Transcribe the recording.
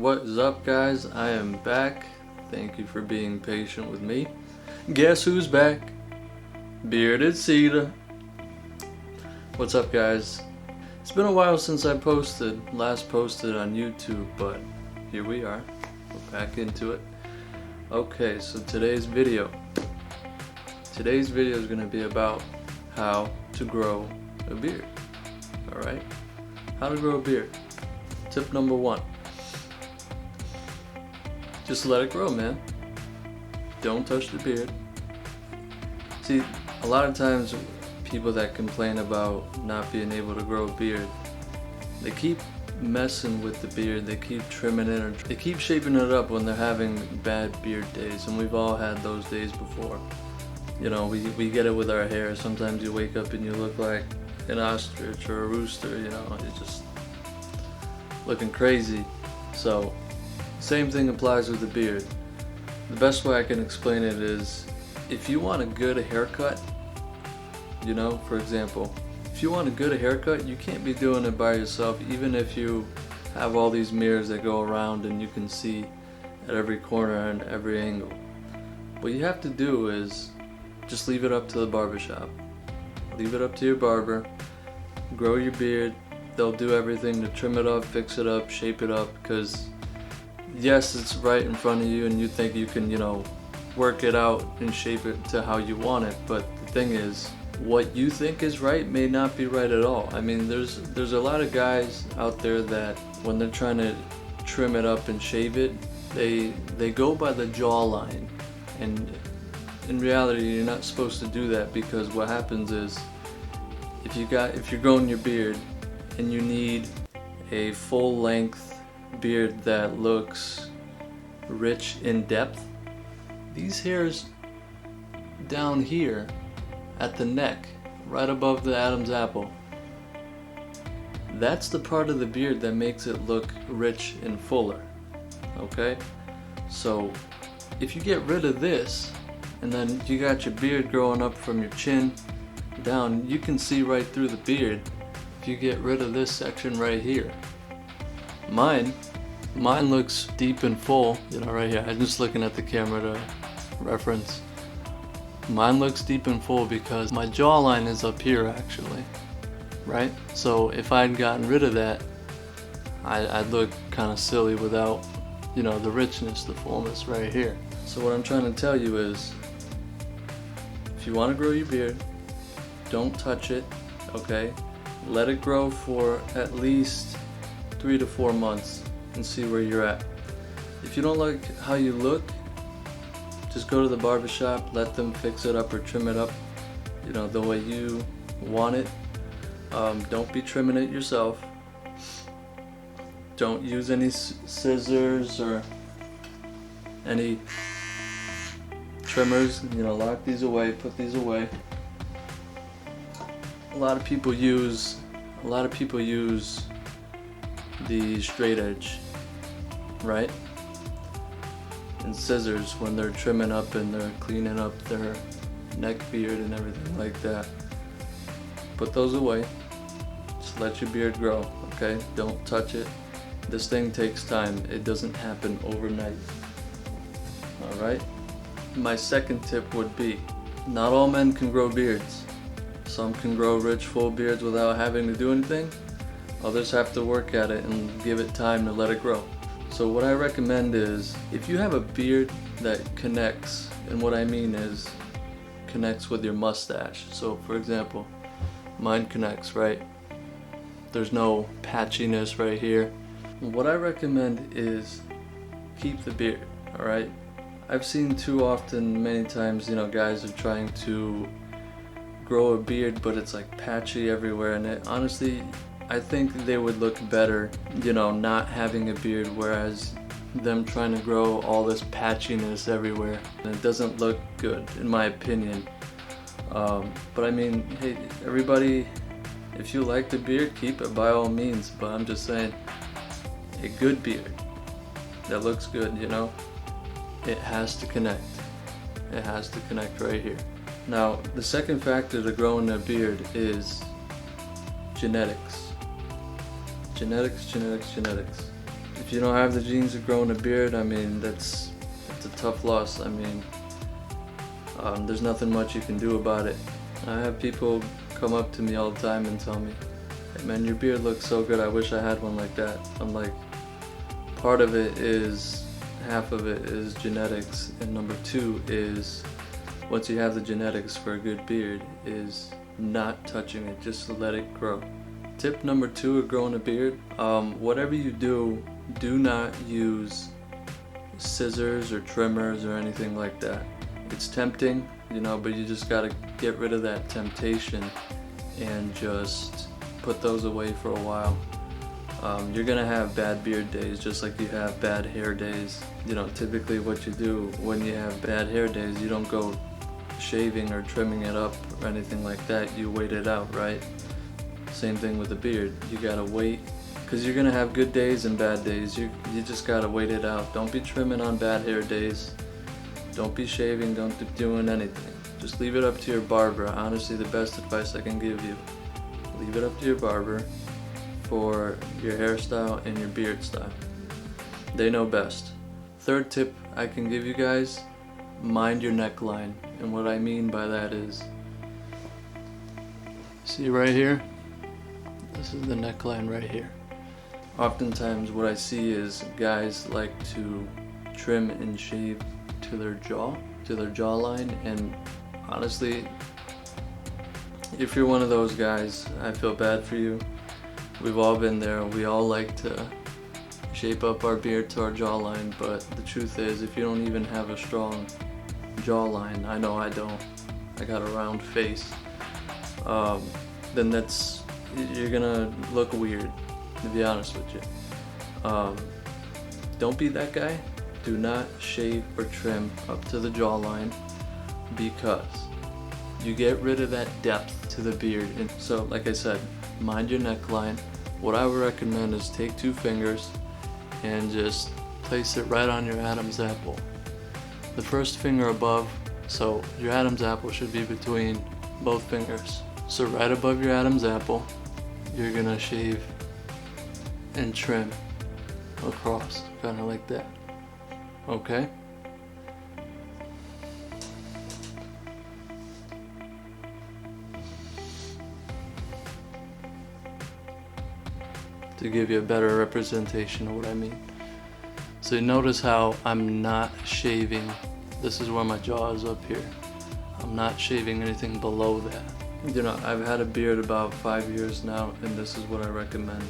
What is up, guys? I am back. Thank you for being patient with me. Guess who's back? Bearded Cedar. What's up, guys? It's been a while since I last posted on YouTube, but here we are. We're back into it. Okay, so today's video is going to be about how to grow a beard. Alright? How to grow a beard. Tip number 1. Just let it grow, man. Don't touch the beard. See, a lot of times people that complain about not being able to grow a beard, they keep messing with the beard, they keep trimming it, or they keep shaping it up when they're having bad beard days, and we've all had those days before. You know, we get it with our hair. Sometimes you wake up and you look like an ostrich or a rooster, you know, it's just looking crazy. So, same thing applies with the beard. The best way I can explain it is, if you want a good haircut, you know, for example, if you want a good haircut, you can't be doing it by yourself, even if you have all these mirrors that go around and you can see at every corner and every angle. What you have to do is just leave it up to the barbershop. Leave it up to your barber. Grow your beard. They'll do everything to trim it up, fix it up, shape it up, because yes, it's right in front of you and you think you can, you know, work it out and shape it to how you want it, but the thing is, what you think is right may not be right at all. I mean, there's a lot of guys out there that when they're trying to trim it up and shave it, they go by the jawline, and in reality you're not supposed to do that, because what happens is if you're growing your beard and you need a full length beard that looks rich in depth, these hairs down here at the neck, right above the Adam's apple, that's the part of the beard that makes it look rich and fuller. Okay? So if you get rid of this, and then you got your beard growing up from your chin down, you can see right through the beard if you get rid of this section right here. Mine looks deep and full, you know, right here. I'm just looking at the camera to reference. Mine looks deep and full because my jawline is up here, actually, right? So if I'd gotten rid of that, I'd look kind of silly without, you know, the richness, the fullness right here. So what I'm trying to tell you is, if you want to grow your beard, don't touch it, okay? Let it grow for at least 3 to 4 months and see where you're at. If you don't like how you look, just go to the barbershop, let them fix it up or trim it up, you know, the way you want it. Don't be trimming it yourself. Don't use any scissors or any trimmers, you know, lock these away, put these away. A lot of people use the straight edge, right? And scissors when they're trimming up and they're cleaning up their neck beard and everything like that. Put those away. Just let your beard grow, okay? Don't touch it. This thing takes time. It doesn't happen overnight. Alright? My second tip would be, not all men can grow beards. Some can grow rich, full beards without having to do anything. Others have to work at it and give it time to let it grow. So what I recommend is, if you have a beard that connects, and what I mean is connects with your mustache. So for example, mine connects, right? There's no patchiness right here. What I recommend is keep the beard, alright? I've seen too often, many times, you know, guys are trying to grow a beard, but it's like patchy everywhere, and it, honestly, I think they would look better, you know, not having a beard, whereas them trying to grow all this patchiness everywhere. And it doesn't look good, in my opinion. But I mean, hey, everybody, if you like the beard, keep it by all means. But I'm just saying, a good beard that looks good, you know, it has to connect. It has to connect right here. Now, the second factor to growing a beard is genetics. Genetics. if you don't have the genes of growing a beard, I mean, that's a tough loss. I mean, there's nothing much you can do about it. I have people come up to me all the time and tell me, "Hey man, your beard looks so good, I wish I had one like that." I'm like, part of it is, half of it is genetics, and number two is, once you have the genetics for a good beard, is not touching it, just let it grow. Tip number two of growing a beard, whatever you do, do not use scissors or trimmers or anything like that. It's tempting, you know, but you just gotta get rid of that temptation and just put those away for a while. You're gonna have bad beard days just like you have bad hair days. You know, typically what you do when you have bad hair days, you don't go shaving or trimming it up or anything like that. You wait it out, right? Same thing with the beard. You gotta wait, because you're gonna have good days and bad days. You just gotta wait it out. Don't be trimming on bad hair days. Don't be shaving, don't be doing anything. Just leave it up to your barber. Honestly, the best advice I can give you. Leave it up to your barber for your hairstyle and your beard style. They know best. Third tip I can give you guys, mind your neckline. And what I mean by that is, see right here? This is the neckline right here. Oftentimes what I see is guys like to trim and shave to their jawline, and honestly, if you're one of those guys, I feel bad for you. We've all been there. We all like to shape up our beard to our jawline, but the truth is, if you don't even have a strong jawline, I know I don't, I got a round face, then you're gonna look weird, to be honest with you. Don't be that guy. Do not shave or trim up to the jawline, because you get rid of that depth to the beard. And so, like I said, mind your neckline. What I would recommend is take 2 fingers and just place it right on your Adam's apple. The first finger above, so your Adam's apple should be between both fingers. So right above your Adam's apple, you're gonna shave and trim across, kind of like that. Okay? To give you a better representation of what I mean. So you notice how I'm not shaving. This is where my jaw is up here. I'm not shaving anything below that. You know, I've had a beard about 5 years now, and this is what I recommend.